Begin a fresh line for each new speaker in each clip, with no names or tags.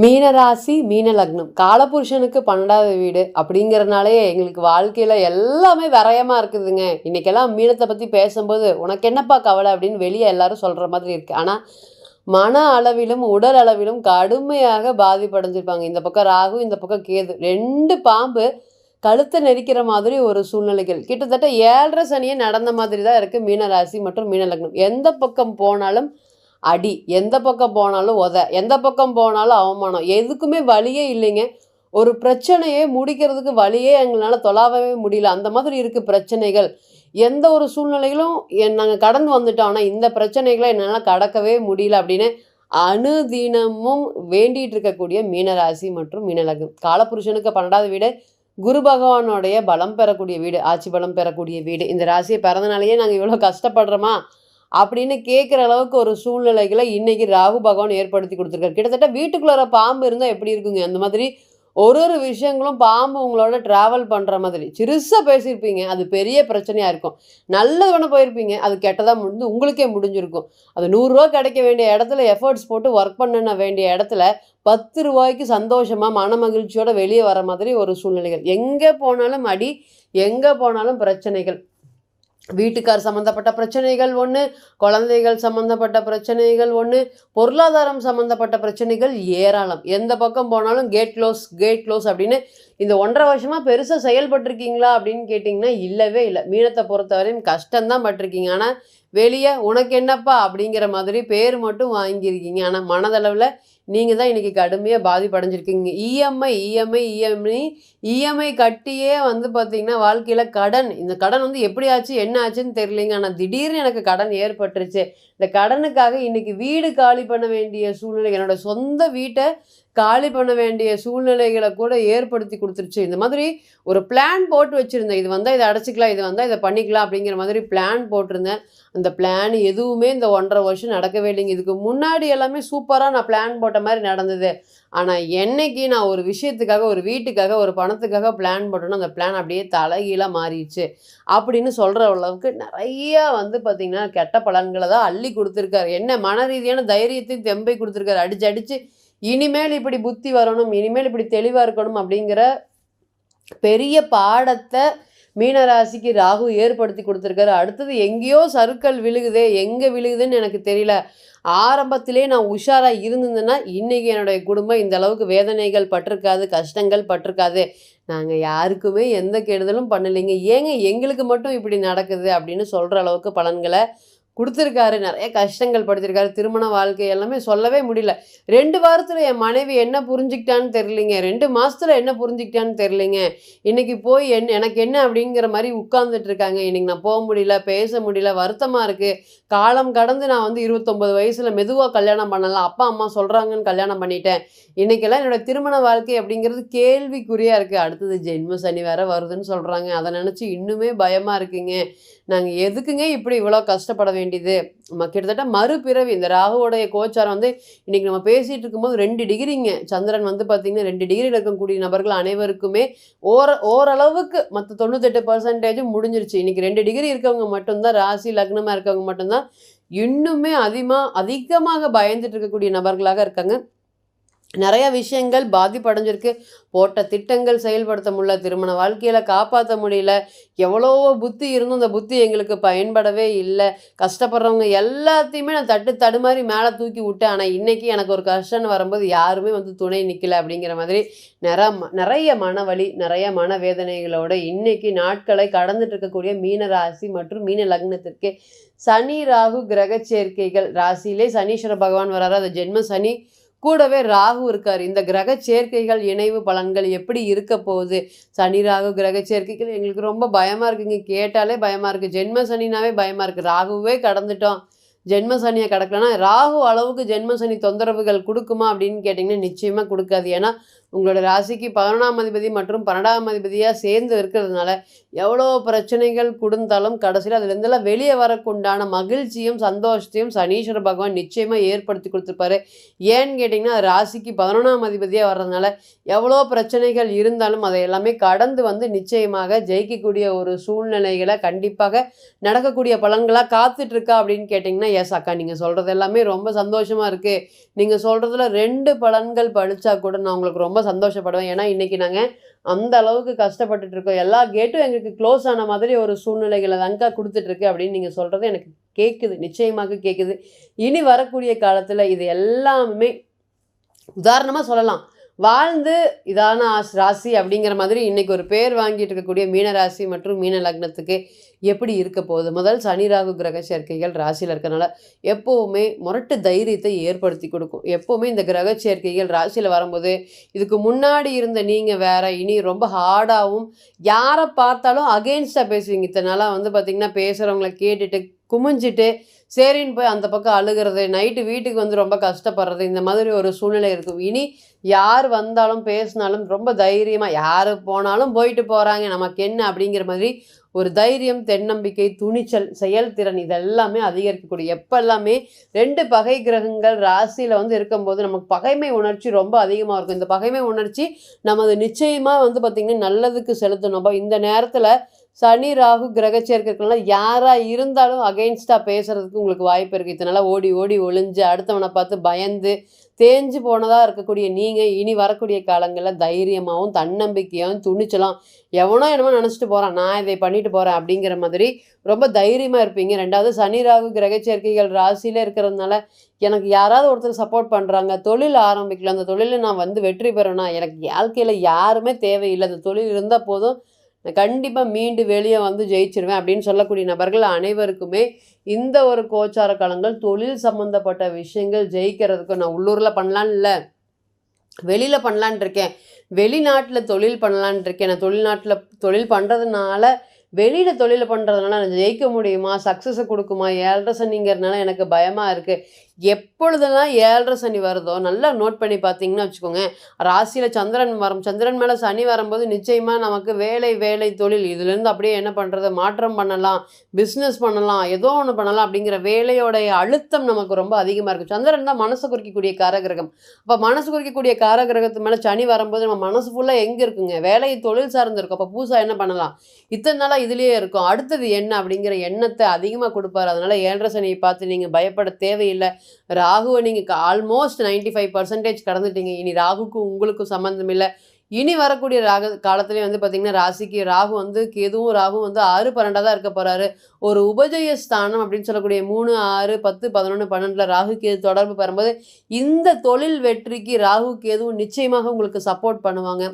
மீனராசி மீன லக்னம் காலபுருஷனுக்கு 12வது வீடு அப்படிங்கிறனாலே எங்களுக்கு வாழ்க்கையில் எல்லாமே விரயமாக இருக்குதுங்க. இன்றைக்கெல்லாம் மீனத்தை பற்றி பேசும்போது உனக்கு என்னப்பா கவலை அப்படின்னு வெளியே எல்லாரும் சொல்கிற மாதிரி இருக்குது. ஆனால் மன அளவிலும் உடல் அளவிலும் கடுமையாக பாதிப்படைஞ்சிருப்பாங்க. இந்த பக்கம் ராகு, இந்த பக்கம் கேது, 2 பாம்பு கழுத்தை நெரிக்கிற மாதிரி ஒரு சூழ்நிலைகள். கிட்டத்தட்ட 7.5 சனியே நடந்த மாதிரி தான் இருக்குது மீனராசி மற்றும் மீன லக்னம். எந்த பக்கம் போனாலும் அடி, எந்த பக்கம் போனாலும் எந்த பக்கம் போனாலும் அவமானம், எதுக்குமே வழியே இல்லைங்க. ஒரு பிரச்சனையே முடிக்கிறதுக்கு வழியே எங்களால் தொலாவவே முடியல. அந்த மாதிரி இருக்குது பிரச்சனைகள். எந்த ஒரு சூழ்நிலைகளும் நாங்கள் கடந்து வந்துட்டோம். ஆனால் இந்த பிரச்சனைகளை என்னால் கடக்கவே முடியல அப்படின்னு அனுதினமும் வேண்டிகிட்டு இருக்கக்கூடிய மீனராசி மற்றும் மீனலகம். காலபுருஷனுக்கு 12வது வீடு குரு பகவானுடைய பலம் பெறக்கூடிய வீடு, ஆட்சி பலம் பெறக்கூடிய வீடு. இந்த ராசியை பிறந்தனாலேயே நாங்கள் இவ்வளோ கஷ்டப்படுறோமா அப்படின்னு கேட்குற அளவுக்கு ஒரு சூழ்நிலைகளை இன்றைக்கி ராகு பகவான் ஏற்படுத்தி கொடுத்துருக்காரு. கிட்டத்தட்ட வீட்டுக்குள்ளார பாம்பு இருந்தால் எப்படி இருக்குங்க, அந்த மாதிரி ஒரு விஷயங்களும் பாம்பு உங்களோட ட்ராவல் பண்ணுற மாதிரி. சிறுசாக பேசியிருப்பீங்க, அது பெரிய பிரச்சனையாக இருக்கும். நல்லது வேணால் போயிருப்பீங்க, அது கெட்டதாக உங்களுக்கே முடிஞ்சிருக்கும். அது 100 ரூபா கிடைக்க வேண்டிய இடத்துல எஃபர்ட்ஸ் போட்டு ஒர்க் பண்ண வேண்டிய இடத்துல 10 ரூபாய்க்கு சந்தோஷமாக மன மகிழ்ச்சியோடு வெளியே வர மாதிரி ஒரு சூழ்நிலைகள். எங்கே போனாலும் அடி, எங்கே போனாலும் பிரச்சனைகள். வீட்டுக்கார் சம்மந்தப்பட்ட பிரச்சனைகள் ஒன்று, குழந்தைகள் சம்மந்தப்பட்ட பிரச்சனைகள் ஒன்று, பொருளாதாரம் சம்மந்தப்பட்ட பிரச்சனைகள் ஏராளம். எந்த பக்கம் போனாலும் கேட் க்ளோஸ் அப்படின்னு இந்த 1.5 வருஷமாக பெருசாக செயல்பட்டிருக்கீங்களா அப்படின்னு கேட்டிங்கன்னா இல்லவே இல்லை. மீனத்தை பொறுத்தவரையும் கஷ்டம்தான் பட்டிருக்கீங்க. ஆனால் வெளியே உனக்கு என்னப்பா அப்படிங்கிற மாதிரி பேர் மட்டும் வாங்கியிருக்கீங்க. ஆனால் மனதளவில் நீங்கள் தான் இன்றைக்கி கடுமையாக பாதிப்படைஞ்சிருக்கீங்க. இஎம்ஐ கட்டியே பார்த்திங்கன்னா வாழ்க்கையில் கடன், இந்த கடன் எப்படி ஆச்சு என்ன ஆச்சுன்னு தெரியலைங்க. ஆனால் திடீர்னு எனக்கு கடன் ஏற்பட்டுருச்சு. இந்த கடனுக்காக இன்றைக்கி வீடு காலி பண்ண வேண்டிய சூழ்நிலை, என்னோடய சொந்த வீட்டை காலி பண்ண வேண்டிய சூழ்நிலைகளை கூட ஏற்படுத்தி கொடுத்துருச்சு. இந்த மாதிரி ஒரு பிளான் போட்டு வச்சுருந்தேன். இது வந்தால் இதை அடைச்சிக்கலாம், இது வந்தால் இதை பண்ணிக்கலாம் அப்படிங்கிற மாதிரி பிளான் போட்டிருந்தேன். அந்த பிளான் எதுவுமே இந்த 1.5 வருஷம் நடக்கவே இல்லைங்க. இதுக்கு முன்னாடி எல்லாமே சூப்பராக நான் பிளான் போட்ட மாதிரி நடந்தது. ஆனால் என்னைக்கு நான் ஒரு விஷயத்துக்காக, ஒரு வீட்டுக்காக, ஒரு பணத்துக்காக பிளான் போட்டோன்னா அந்த பிளான் அப்படியே தலைகீழாக மாறிடுச்சு அப்படின்னு சொல்கிற அளவுக்கு நிறையா பார்த்திங்கன்னா கெட்ட பலன்களை தான் அள்ளி கொடுத்துருக்காரு. என்ன மன ரீதியான தைரியத்தையும் தெம்பை கொடுத்துருக்காரு. அடித்து இனிமேல் இப்படி புத்தி வரணும், இனிமேல் இப்படி தெளிவாக இருக்கணும் அப்படிங்கிற பெரிய பாடத்தை மீனராசிக்கு ராகு ஏற்படுத்தி கொடுத்துருக்காரு. அடுத்தது எங்கேயோ சறுக்கல் விழுகுதே, எங்கே விழுகுதுன்னு எனக்கு தெரியல. ஆரம்பத்திலே நான் உஷாராக இருந்ததுன்னா இன்றைக்கி என்னுடைய குடும்பம் இந்த அளவுக்கு வேதனைகள் பட்டிருக்காது, கஷ்டங்கள் பட்டிருக்காது. நாங்கள் யாருக்குமே எந்த கெடுதலும் பண்ணலைங்க, ஏங்க எங்களுக்கு மட்டும் இப்படி நடக்குது அப்படின்னு சொல்கிற அளவுக்கு பலன்களை கொடுத்துருக்காரு. நிறைய கஷ்டங்கள் படுத்திருக்காரு. திருமண வாழ்க்கை எல்லாமே சொல்லவே முடியல. 2 வாரத்தில் என் மனைவி என்ன புரிஞ்சுக்கிட்டான்னு தெரியலிங்க, 2 மாதத்தில் என்ன புரிஞ்சுக்கிட்டான்னு தெரியலிங்க. இன்றைக்கி போய் எனக்கு என்ன அப்படிங்கிற மாதிரி உட்கார்ந்துட்டு இருக்காங்க. இன்றைக்கி நான் போக முடியல, பேச முடியல, வருத்தமாக இருக்குது. காலம் கடந்து நான் 29 வயசில் மெதுவாக கல்யாணம் பண்ணலாம், அப்பா அம்மா சொல்கிறாங்கன்னு கல்யாணம் பண்ணிட்டேன். இன்றைக்கெல்லாம் என்னோடய திருமண வாழ்க்கை அப்படிங்கிறது கேள்விக்குறியாக இருக்குது. அடுத்தது ஜென்ம சனி வேறு வருதுன்னு சொல்கிறாங்க. அதை நினச்சி இன்னுமே பயமாக இருக்குங்க. நாங்கள் எதுக்குங்க இப்படி இவ்வளோ கஷ்டப்பட வேண்டியது? கிட்டத்தட்ட மறுபிறவி. இந்த ராகுவோடைய கோச்சாரம் இன்றைக்கி நம்ம பேசிகிட்டு இருக்கும்போது 2 டிகிரிங்க. சந்திரன் பார்த்திங்கன்னா 2 டிகிரியில் இருக்கக்கூடிய நபர்கள் அனைவருக்குமே ஓரளவுக்கு மற்ற 98% முடிஞ்சிருச்சு. இன்றைக்கி 2 டிகிரி இருக்கவங்க மட்டும்தான், ராசி லக்னமாக இருக்கவங்க மட்டும்தான் இன்னுமே அதிகமாக பயந்துட்டு இருக்கக்கூடிய நபர்களாக இருக்காங்க. நிறைய விஷயங்கள் பாதிப்படைஞ்சிருக்கு. போட்ட திட்டங்கள் செயல்படுத்த முடியல, திருமண வாழ்க்கையில் காப்பாற்ற முடியல. எவ்வளோ புத்தி இருந்தும் அந்த புத்தி எங்களுக்கு பயன்படவே இல்லை. கஷ்டப்படுறவங்க எல்லாத்தையுமே நான் தடுமாறி மேலே தூக்கி விட்டேன். ஆனால் இன்றைக்கி எனக்கு ஒரு கஷ்டம்னு வரும்போது யாருமே துணை நிற்கலை அப்படிங்கிற மாதிரி நிறைய மனவலி, நிறைய மனவேதனைகளோடு இன்றைக்கி நாட்களை கடந்துட்டு இருக்கக்கூடிய மீனராசி மற்றும் மீன லக்னத்திற்கு சனி ராகு கிரக சேர்க்கைகள். ராசியிலே சனீஸ்வர பகவான் வராரு, அது ஜென்ம சனி, கூடவே ராகு இருக்கார். இந்த கிரக சேர்க்கைகள் இணைவு பலன்கள் எப்படி இருக்க போகுது? சனி ராகு கிரக சேர்க்கைகள் எங்களுக்கு ரொம்ப பயமாக இருக்குங்க. கேட்டாலே பயமாக இருக்குது. ஜென்ம சனினாவே பயமாக இருக்குது. ராகுவே கடந்துட்டோம், ஜென்ம சனியை கடக்கலன்னா ராகு அளவுக்கு ஜென்ம சனி தொந்தரவுகள் கொடுக்குமா அப்படின்னு கேட்டிங்கன்னா நிச்சயமாக கொடுக்காது. ஏன்னா உங்களோட ராசிக்கு 11ஆம் அதிபதி மற்றும் 12ஆம் அதிபதியாக சேர்ந்து இருக்கிறதுனால எவ்வளோ பிரச்சனைகள் கொடுத்தாலும் கடைசியில் அதுலேருந்தெல்லாம் வெளியே வரக்குண்டான மகிழ்ச்சியும் சந்தோஷத்தையும் சனீஸ்வர பகவான் நிச்சயமாக ஏற்படுத்தி கொடுத்துருப்பாரு. ஏன்னு கேட்டிங்கன்னா ராசிக்கு 11ஆம் அதிபதியாக வர்றதுனால எவ்வளோ பிரச்சனைகள் இருந்தாலும் அதை எல்லாமே கடந்து நிச்சயமாக ஜெயிக்கக்கூடிய ஒரு சூழ்நிலைகளை கண்டிப்பாக நடக்கக்கூடிய பலன்களாக காத்துட்ருக்கா அப்படின்னு கேட்டிங்கன்னா எஸ் அக்கா நீங்கள் சொல்கிறது எல்லாமே ரொம்ப சந்தோஷமாக இருக்குது, நீங்கள் சொல்கிறதுல 2 பலன்கள் பழிச்சா கூட நான் உங்களுக்கு ரொம்ப சந்தோஷப்படுவேன். ஏன்னா இன்றைக்கி நாங்கள் அந்த அளவுக்கு கஷ்டப்பட்டுட்டு இருக்கோம், எல்லா கேட்டும் எங்களுக்கு க்ளோஸ் ஆன மாதிரி ஒரு சூழ்நிலைகளை தான்க்கா கொடுத்துட்ருக்கு அப்படின்னு நீங்கள் சொல்கிறது எனக்கு கேட்குது, நிச்சயமாக கேட்குது. இனி வரக்கூடிய காலத்தில் இது எல்லாமே உதாரணமாக சொல்லலாம், வாழ்ந்து இதான ராசி அப்படிங்கிற மாதிரி இன்றைக்கி ஒரு பேர் வாங்கிட்டு இருக்கக்கூடிய மீன ராசி மற்றும் மீன லக்னத்துக்கு எப்படி இருக்க போகுது. முதல் சனி ராகு கிரக சேர்க்கைகள் ராசியில் இருக்கிறனால எப்போவுமே முரட்டு தைரியத்தை ஏற்படுத்தி கொடுக்கும். எப்போவுமே இந்த கிரக சேர்க்கைகள் ராசியில் வரும்போது இதுக்கு முன்னாடி இருந்த நீங்கள் வேற, இனி ரொம்ப ஹார்டாகவும் யாரை பார்த்தாலும் அகெயின்ஸ்டாக பேசுவீங்க. இத்தனை நாளாக வந்து பார்த்திங்கன்னா பேசுகிறவங்கள கேட்டுட்டு குமிஞ்சிட்டு சரின்னு போய் அந்த பக்கம் அழுகிறது, நைட்டு வீட்டுக்கு வந்து ரொம்ப கஷ்டப்படுறது, இந்த மாதிரி ஒரு சூழ்நிலை இருக்கும். இனி யார் வந்தாலும் பேசினாலும் ரொம்ப தைரியமாக யார் போனாலும் போயிட்டு போகிறாங்க, நமக்கு என்ன அப்படிங்கிற மாதிரி ஒரு தைரியம், தென்னம்பிக்கை, துணிச்சல், செயல்திறன் இதெல்லாமே அதிகரிக்கக்கூடிய எப்பெல்லாமே 2 பகை கிரகங்கள் ராசியில் வந்து இருக்கும்போது நமக்கு பகைமை உணர்ச்சி ரொம்ப அதிகமாக இருக்கும். இந்த பகைமை உணர்ச்சி நமது நிச்சயமாக வந்து பார்த்திங்கன்னா நல்லதுக்கு செலுத்தணும். இந்த நேரத்தில் சனி ராகு கிரக சேர்க்கைகள்லாம் யாராக இருந்தாலும் அகெயின்ஸ்டாக பேசுகிறதுக்கு உங்களுக்கு வாய்ப்பு இருக்குது. இதனால் ஓடி ஓடி ஒளிஞ்சு அடுத்தவனை பார்த்து பயந்து தேஞ்சு போனதாக இருக்கக்கூடிய நீங்கள் இனி வரக்கூடிய காலங்களில் தைரியமாகவும் தன்னம்பிக்கையாகவும் துணிச்சலாம், எவனோ என்னமோ நினச்சிட்டு போகிறான், நான் இதை பண்ணிட்டு போகிறேன் அப்படிங்கிற மாதிரி ரொம்ப தைரியமாக இருப்பீங்க. 2வது சனி ராகு கிரக சேர்க்கைகள் ராசியில் இருக்கிறதுனால எனக்கு யாராவது ஒருத்தர் சப்போர்ட் பண்ணுறாங்க, தொழில் ஆரம்பிக்கலாம், அந்த தொழிலில் நான் வந்து வெற்றி பெறணும், எனக்கு வாழ்க்கையில் யாருமே தேவையில்லை, அந்த தொழில் இருந்தால் போதும், நான் கண்டிப்பாக மீண்டு வெளியே வந்து ஜெயிச்சிருவேன் அப்படின்னு சொல்லக்கூடிய நபர்கள் அனைவருக்குமே இந்த ஒரு கோச்சார காலங்கள் தொழில் சம்மந்தப்பட்ட விஷயங்கள் ஜெயிக்கிறதுக்கு நான் உள்ளூரில் பண்ணலான்னு இல்லை, வெளியில் பண்ணலான் இருக்கேன், வெளிநாட்டில் தொழில் பண்ணலான் இருக்கேன், நான் வெளிநாட்டில் தொழில் பண்ணுறதுனால வெளியில் தொழில் பண்ணுறதுனால நான் ஜெயிக்க முடியுமா, சக்ஸஸை கொடுக்குமா, 7.5 சனிங்கிறதுனால எனக்கு பயமாக இருக்குது. எப்பொழுதெல்லாம் 7.5 சனி வருதோ நல்லா நோட் பண்ணி பார்த்தீங்கன்னா வச்சுக்கோங்க, ராசியில் சந்திரன் வரும், சந்திரன் மேலே சனி வரும்போது நிச்சயமாக நமக்கு வேலை தொழில் இதுலேருந்து அப்படியே என்ன பண்ணுறது, மாற்றம் பண்ணலாம், பிஸ்னஸ் பண்ணலாம், ஏதோ ஒன்று பண்ணலாம் அப்படிங்கிற வேலையோடைய அழுத்தம் நமக்கு ரொம்ப அதிகமாக இருக்குது. சந்திரன் தான் மனசை குறிக்கக்கூடிய காரகிரகம். அப்போ மனசு குறிக்கக்கூடிய காரகிரகத்து மேலே சனி வரும்போது நம்ம மனசு ஃபுல்லாக எங்கே இருக்குங்க, வேலை தொழில் சார்ந்து இருக்கும். அப்போ புதுசாக என்ன பண்ணலாம், இத்தனை நாளாக இதுலேயே இருக்கும், அடுத்தது என்ன அப்படிங்கிற எண்ணத்தை அதிகமாக கொடுப்பார். அதனால் 7.5 சனியை பார்த்து நீங்கள் பயப்பட தேவையில்லை. ராகுவை நீங்கள் ஆல்மோஸ்ட் 95% கடந்துட்டீங்க. இனி ராகுக்கும் உங்களுக்கும் சம்மந்தம் இல்லை. இனி வரக்கூடிய காலத்துலேயே வந்து பார்த்திங்கன்னா ராசிக்கு ராகு வந்து கேதுவும் ராகுவும் வந்து 6-12 தான் இருக்க போகிறாரு. ஒரு உபஜய ஸ்தானம் அப்படின்னு சொல்லக்கூடிய 3, 6, 10, 11, 12 ராகு கேது தொடர்பு பெறும்போது இந்த தொழில் வெற்றிக்கு ராகு கேதுவும் நிச்சயமாக உங்களுக்கு சப்போர்ட் பண்ணுவாங்க.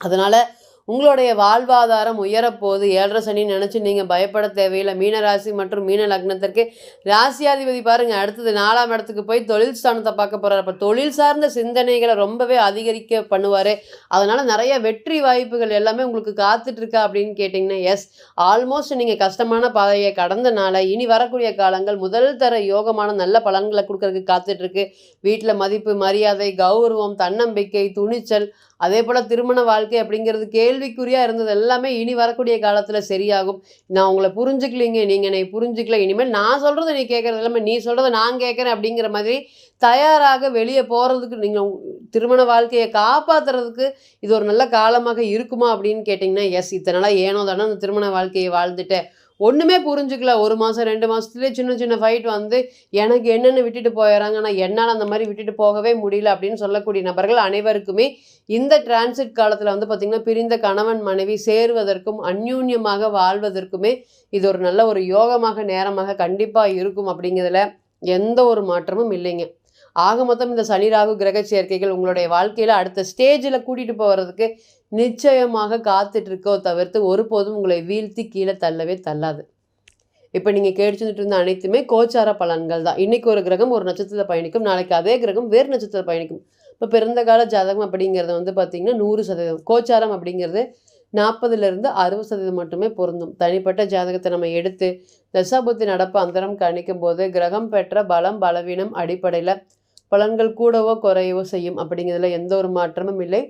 அதனால் உங்களுடைய வாழ்வாதாரம் உயரப்போகுது. 7.5 சனி நினச்சி நீங்கள் பயப்பட தேவையில்லை. மீன ராசி மற்றும் மீன லக்னத்திற்கு ராசியாதிபதி பாருங்கள் அடுத்தது 4ஆம் இடத்துக்கு போய் தொழில் ஸ்தானத்தை பார்க்க போகிறார். அப்போ தொழில் சார்ந்த சிந்தனைகளை ரொம்பவே அதிகரிக்க பண்ணுவார். அதனால் நிறைய வெற்றி வாய்ப்புகள் எல்லாமே உங்களுக்கு காத்துட்ருக்கா அப்படின்னு கேட்டிங்கன்னா எஸ், ஆல்மோஸ்ட் நீங்கள் கஷ்டமான பாதையை கடந்தனால இனி வரக்கூடிய காலங்கள் முதல் தர யோகமான நல்ல பலன்களை கொடுக்கறதுக்கு காத்துட்ருக்கு. வீட்டில் மதிப்பு, மரியாதை, கௌரவம், தன்னம்பிக்கை, துணிச்சல், அதே போல் திருமண வாழ்க்கை அப்படிங்கிறது கேள்விக்குறியாக இருந்தது எல்லாமே இனி வரக்கூடிய காலத்தில் சரியாகும். நான் உங்களை புரிஞ்சுக்கலிங்க, நீங்கள் என்னை புரிஞ்சுக்கல, இனிமேல் நான் சொல்கிறத நீ கேட்குறது எல்லாமே நீ சொல்கிறத நான் கேட்குறேன் அப்படிங்கிற மாதிரி தயாராக வெளியே போகிறதுக்கு, நீங்கள் திருமண வாழ்க்கையை காப்பாற்றுறதுக்கு இது ஒரு நல்ல காலமாக இருக்குமா அப்படின்னு கேட்டிங்கன்னா எஸ். இத்தனால ஏனோ தானே அந்த திருமண வாழ்க்கையை வாழ்ந்துட்டேன், ஒன்றுமே புரிஞ்சுக்கல, 1 மாதம் 2 மாதத்துலேயே சின்ன ஃபைட் வந்து எனக்கு என்னென்னு விட்டுட்டு போயிடறாங்க, ஆனால் என்னால் அந்த மாதிரி விட்டுட்டு போகவே முடியல அப்படின்னு சொல்லக்கூடிய நபர்கள் அனைவருக்குமே இந்த டிரான்சிட் காலத்தில் வந்து பார்த்திங்கன்னா பிரிந்த கணவன் மனைவி சேருவதற்கும் அந்யூன்யமாக வாழ்வதற்குமே இது ஒரு நல்ல ஒரு யோகமாக நேரமாக கண்டிப்பாக இருக்கும். அப்படிங்கிறதுல எந்த ஒரு மாற்றமும் இல்லைங்க. ஆக மொத்தம் இந்த சனி ராகு கிரக சேர்க்கைகள் உங்களுடைய வாழ்க்கையில் அடுத்த ஸ்டேஜில் கூட்டிகிட்டு போகிறதுக்கு நிச்சயமாக காத்துட்ருக்கோ தவிர்த்து ஒருபோதும் உங்களை வீழ்த்தி கீழே தள்ளவே தள்ளாது. இப்போ நீங்கள் கேட்டுச்சுட்டு இருந்த அனைத்துமே கோச்சார பலன்கள் தான். இன்றைக்கி ஒரு கிரகம் ஒரு நட்சத்திரத்தில் பயணிக்கும், நாளைக்கு அதே கிரகம் வேறு நட்சத்திரத்தில் பயணிக்கும். இப்போ பிறந்த கால ஜாதகம் அப்படிங்கிறது வந்து பார்த்திங்கன்னா 100%, கோச்சாரம் அப்படிங்கிறது 40லேருந்து 60% மட்டுமே பொருந்தும். தனிப்பட்ட ஜாதகத்தை நம்ம எடுத்து தசாபுத்தி நடப்பு அந்தரம் கணிக்கும் போது கிரகம் பெற்ற பலம் பலவீனம் அடிப்படையில் பலன்கள் கூடவோ குறையவோ செய்யும். அப்படிங்கிறதுல எந்த ஒரு மாற்றமும் இல்லை.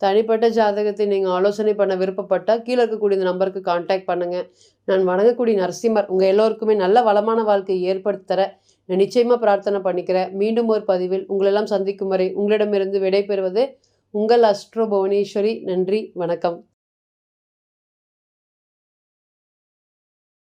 தனிப்பட்ட ஜாதகத்தை நீங்கள் ஆலோசனை பண்ண விருப்பப்பட்டால் கீழே இருக்கக்கூடிய இந்த நம்பருக்கு கான்டாக்ட் பண்ணுங்கள். நான் வணங்கக்கூடிய நரசிம்மர் உங்கள் எல்லோருக்குமே நல்ல வளமான வாழ்க்கையை ஏற்படுத்தர நான் நிச்சயமாக பிரார்த்தனை பண்ணிக்கிறேன். மீண்டும் ஒரு பதிவில் உங்களெல்லாம் சந்திக்கும் வரை உங்களிடமிருந்து விடைபெறுவது உங்கள் அஸ்ட்ரோ புவனேஸ்வரி. நன்றி, வணக்கம்.